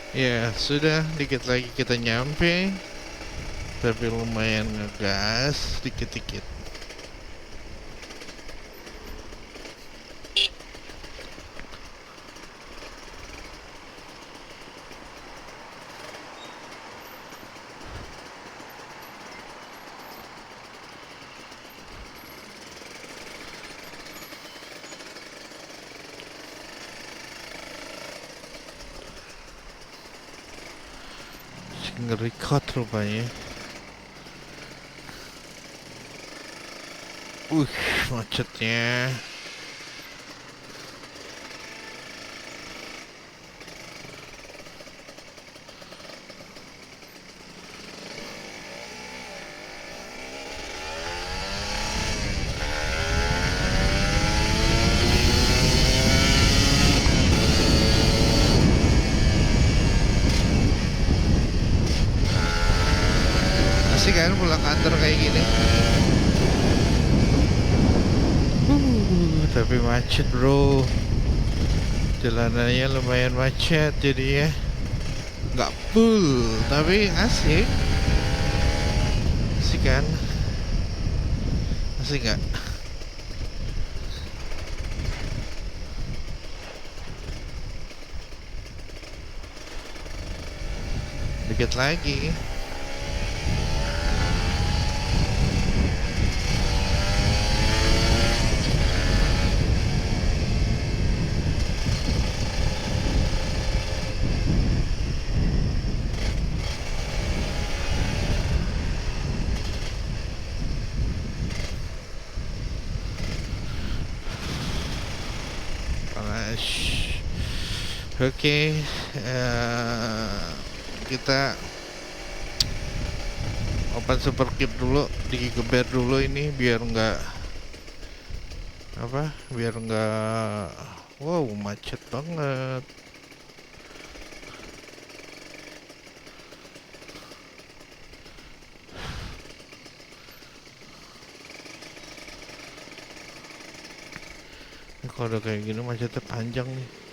Ya, sudah dikit lagi kita nyampe, tapi lumayan ngegas dikit-dikit. Nge-record rupanya. Uh, Macetnya. Asik kan pulang kantor kayak gini. Tapi macet bro. Jalanannya lumayan macet jadi ya. Nggak full, tapi asik. Asik kan? Asik nggak? Dikit lagi. Panas. Oke, kita open super keep dulu, digeber dulu ini biar nggak apa, biar nggak wow macet banget. Ini kalau udah kayak gini macetnya panjang nih.